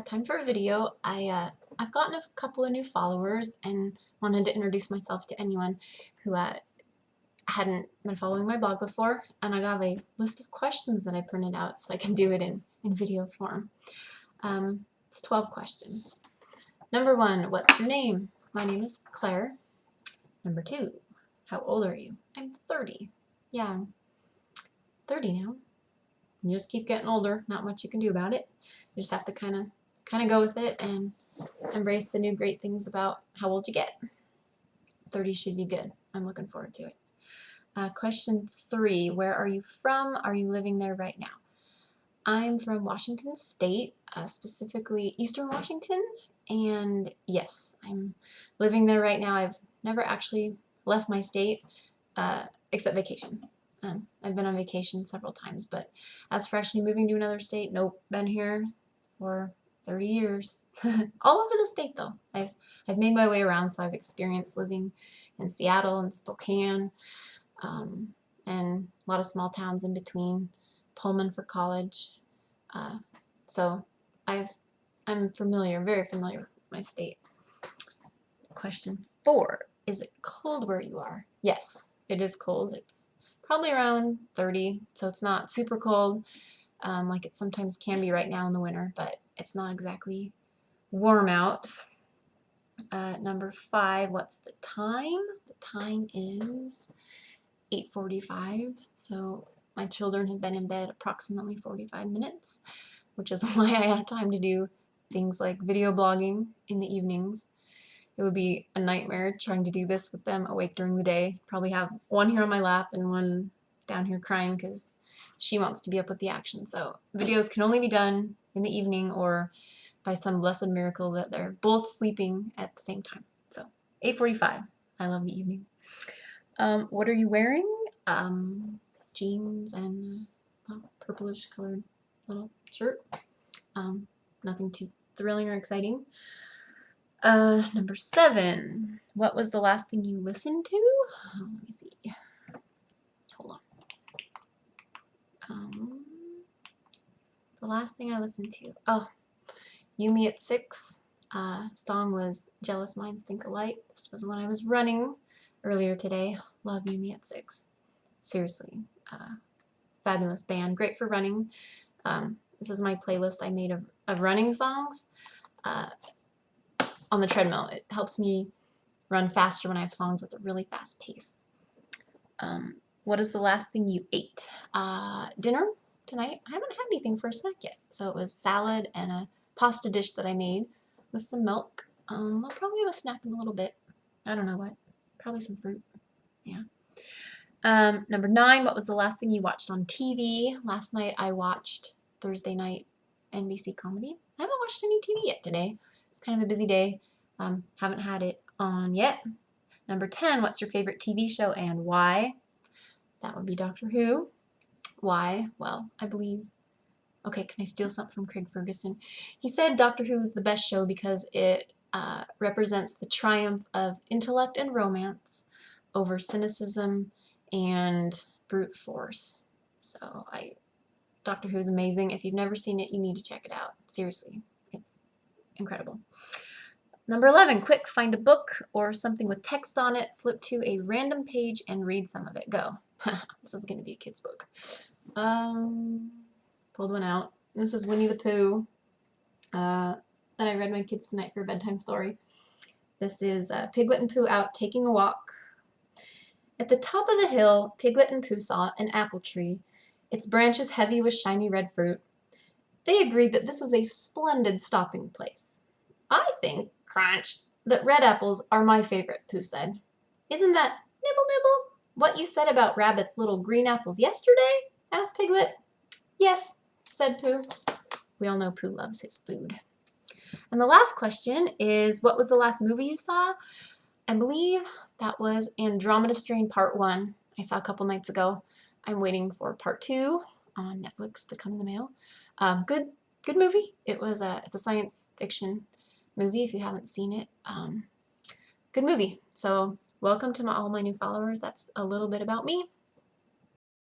Time for a video. I've gotten a couple of new followers and wanted to introduce myself to anyone who hadn't been following my blog before. And I got a list of questions that I printed out so I can do it in video form. It's 12 questions. Number 1, what's your name? My name is Claire. Number 2, how old are you? I'm 30. Yeah, I'm 30 now. You just keep getting older. Not much you can do about it. You just have to kind of go with it and embrace the new great things about how old you get. 30 should be good. I'm looking forward to it. Question 3, where are you from? Are you living there right now? I'm from Washington State, specifically Eastern Washington, and yes, I'm living there right now. I've never actually left my state, except vacation. I've been on vacation several times, but as for actually moving to another state, nope, been here for 30 years. All over the state though. I've made my way around, so I've experienced living in Seattle and Spokane, and a lot of small towns in between, Pullman for college. So I'm familiar, very familiar with my state. Question 4, is it cold where you are? Yes, it is cold. It's probably around 30, so it's not super cold, like it sometimes can be right now in the winter, but it's not exactly warm out. Number 5, what's the time? The time is 8:45, so my children have been in bed approximately 45 minutes, which is why I have time to do things like video blogging in the evenings. It would be a nightmare trying to do this with them awake during the day. Probably have one here on my lap and one down here crying because she wants to be up with the action. So videos can only be done in the evening or by some blessed miracle that they're both sleeping at the same time. So 8:45. I love the evening. What are you wearing? Jeans and purplish colored little shirt. Nothing too thrilling or exciting. Number 7, what was the last thing you listened to? Let me see. Hold on. The last thing I listened to. Oh, You Me at 6. Song was Jealous Minds Think Alike. This was when I was running earlier today. Love You Me at 6. Seriously. Fabulous band. Great for running. This is my playlist I made of running songs. On the treadmill. It helps me run faster when I have songs with a really fast pace. What is the last thing you ate? Dinner tonight. I haven't had anything for a snack yet. So it was salad and a pasta dish that I made with some milk. I'll probably have a snack in a little bit. I don't know what. Probably some fruit. Yeah. Number 9, what was the last thing you watched on TV? Last night I watched Thursday night NBC comedy. I haven't watched any TV yet today. It's kind of a busy day. Haven't had it on yet. Number 10, what's your favorite TV show and why? That would be Doctor Who. Why? Well, I believe... Okay, can I steal something from Craig Ferguson? He said Doctor Who is the best show because it represents the triumph of intellect and romance over cynicism and brute force. So Doctor Who is amazing. If you've never seen it, you need to check it out. Seriously, it's incredible. Number 11, quick, find a book or something with text on it, flip to a random page and read some of it. Go. This is going to be a kid's book. Pulled one out. This is Winnie the Pooh that I read my kids tonight for a bedtime story. This is Piglet and Pooh out taking a walk. At the top of the hill, Piglet and Pooh saw an apple tree, its branches heavy with shiny red fruit. They agreed that this was a splendid stopping place. I think, crunch, that red apples are my favorite, Pooh said. Isn't that nibble nibble what you said about Rabbit's little green apples yesterday? Asked Piglet. Yes, said Pooh. We all know Pooh loves his food. And the last question is, what was the last movie you saw? I believe that was Andromeda Strain Part 1. I saw a couple nights ago. I'm waiting for Part 2 on Netflix to come in the mail. Good movie. It's a science fiction movie if you haven't seen it. Good movie. So welcome to all my new followers. That's a little bit about me.